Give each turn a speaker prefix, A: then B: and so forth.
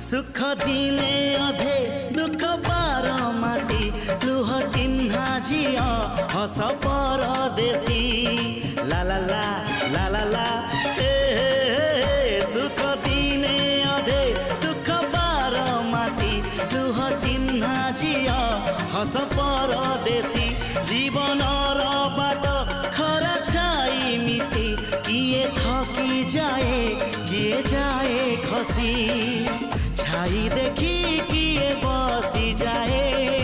A: सुख दिने अधे दुख बारमासी लुह चिन्हा झिया हस परदेशी ला ला ला ला ला ला सुख दिने अधे दुख बारमासी लुह चिन्हा झिया हस परदेशी जीवन बाट खरा छाई मिसी किए थकी जाए किए जाए खसी छाई देखी किए बसी जाए।